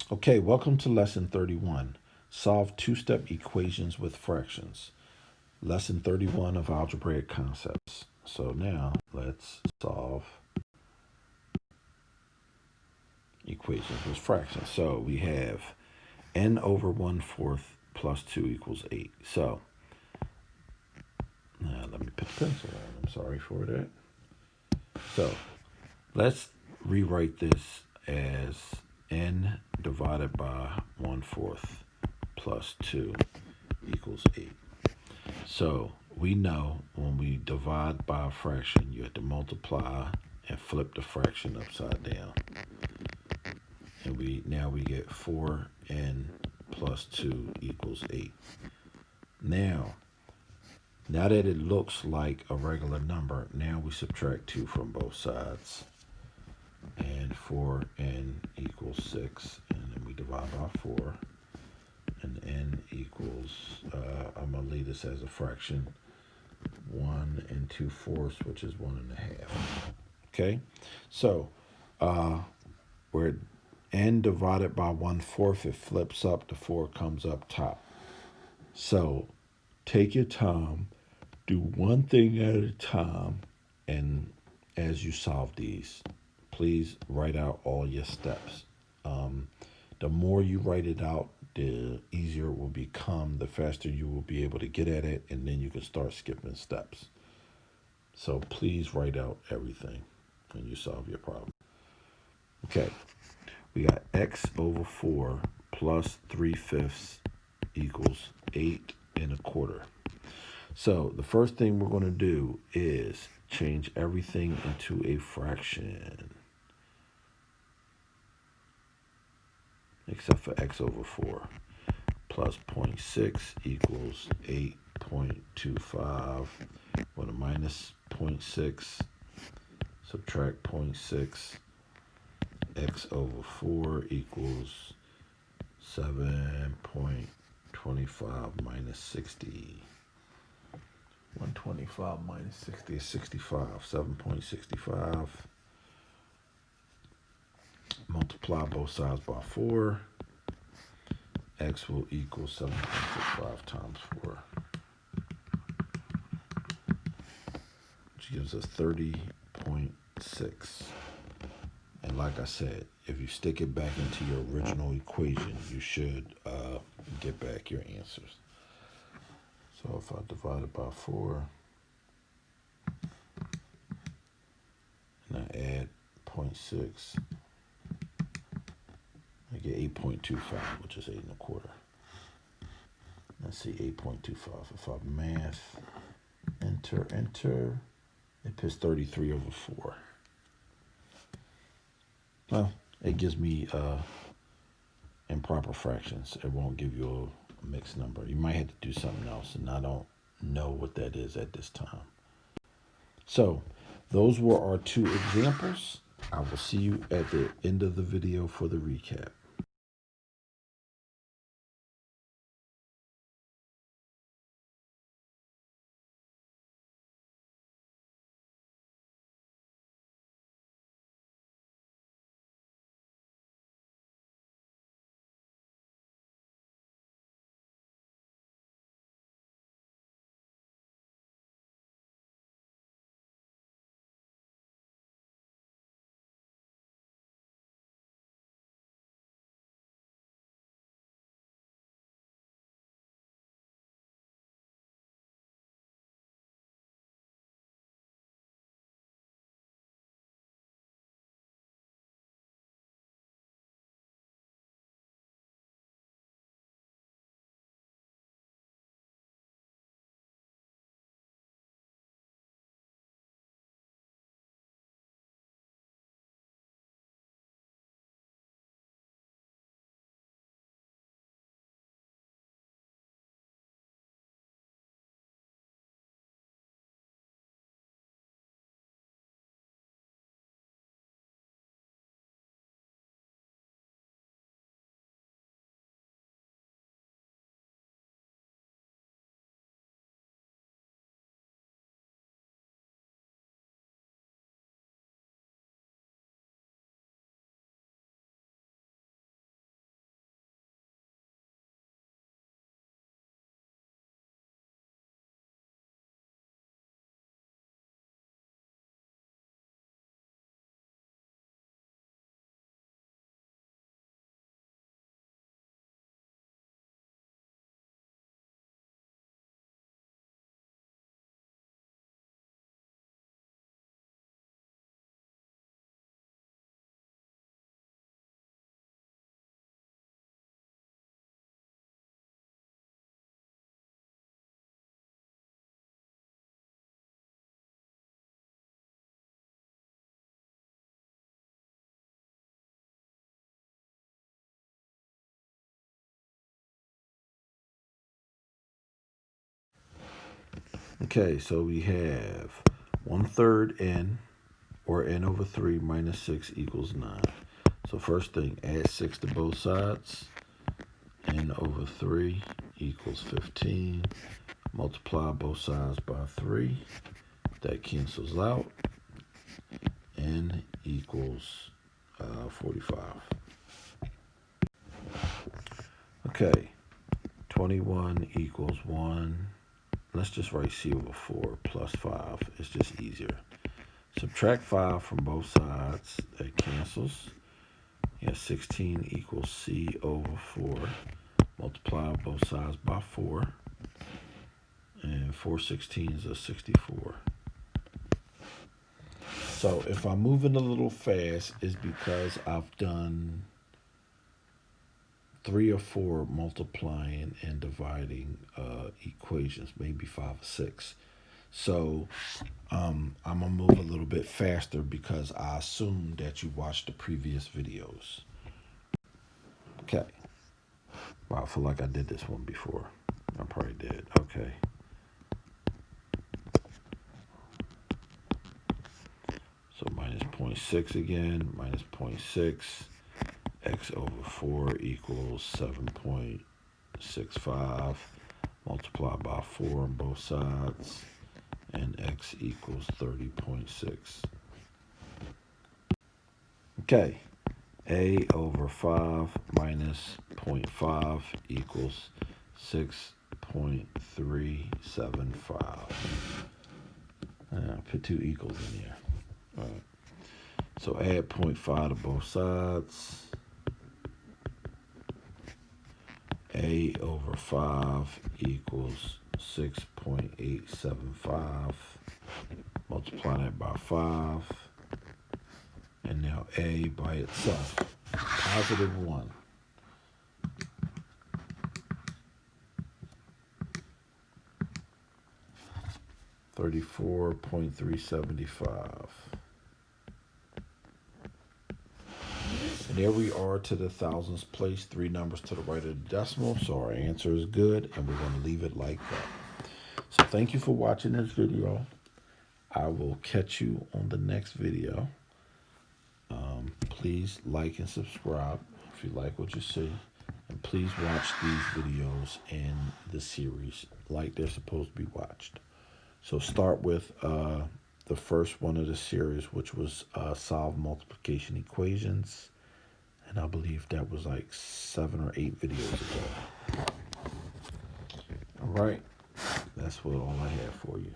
Okay, welcome to lesson 31. Solve two-step equations with fractions. Lesson 31 of algebraic concepts. So now let's solve equations with fractions. So we have n over 1/4 plus 2 equals 8. So now let me put the pencil on. I'm sorry for that. So let's rewrite this as n divided by 1/4 plus 2 equals 8. So we know when we divide by a fraction, you have to multiply and flip the fraction upside down. And we get 4n plus 2 equals 8. Now that it looks like a regular number, now we subtract 2 from both sides. And 4n equals 6. And then we divide by 4. And n equals, I'm going to leave this as a fraction, 1 2/4, which is 1.5. Okay, so where n divided by 1/4, it flips up, the 4 comes up top. So take your time, do one thing at a time, and as you solve these, please write out all your steps. The more you write it out, the easier it will become, the faster you will be able to get at it, and then you can start skipping steps. So please write out everything when you solve your problem. Okay, we got x over 4 plus 3/5 equals 8 1/4. So the first thing we're going to do is change everything into a fraction, except for x over 4. Plus 0.6 equals 8.25. With a minus 0.6, subtract 0.6. X over 4 equals 7.25 minus 60. 125 minus 60 is 65. 7.65. Multiply both sides by 4. X will equal 7.65 times 4, which gives us 30.6. And like I said, if you stick it back into your original equation, you should get back your answers. So if I divide it by 4, and I add 0.6, I get 8.25, which is 8 1/4. Let's see, 8.25. If I math, enter, it puts 33 over 4. Well, it gives me improper fractions. It won't give you a mixed number. You might have to do something else, and I don't know what that is at this time. So those were our 2 examples. I will see you at the end of the video for the recap. Okay, so we have 1/3 n, or n over 3 minus 6 equals 9. So first thing, add 6 to both sides. N over 3 equals 15. Multiply both sides by 3. That cancels out. N equals 45. Okay, 21 equals 1. Let's just write c over 4 plus 5. It's just easier. Subtract 5 from both sides. That cancels. Yeah, 16 equals c over 4. Multiply both sides by 4. And 4 16s are 64. So if I'm moving a little fast, it's because I've done 3 or 4 multiplying and dividing equations, maybe 5 or 6. So I'm going to move a little bit faster because I assume that you watched the previous videos. Okay. Wow, I feel like I did this one before. I probably did. Okay. So minus 0.6 again, minus 0.6. X over 4 equals 7.65. Multiply by 4 on both sides. And x equals 30.6. Okay. A over 5 minus 0.5 equals 6.375. Put 2 equals in here. All right. So add 0.5 to both sides. A over 5 equals 6.875. Multiply that by 5. And now A by itself, positive 1. $34.375. And there we are to the thousands place, 3 numbers to the right of the decimal. So our answer is good, and we're going to leave it like that. So thank you for watching this video. I will catch you on the next video. Please like and subscribe if you like what you see. And please watch these videos in the series like they're supposed to be watched. So start with the first one of the series, which was solve multiplication equations. And I believe that was like 7 or 8 videos ago. All right. That's what all I have for you.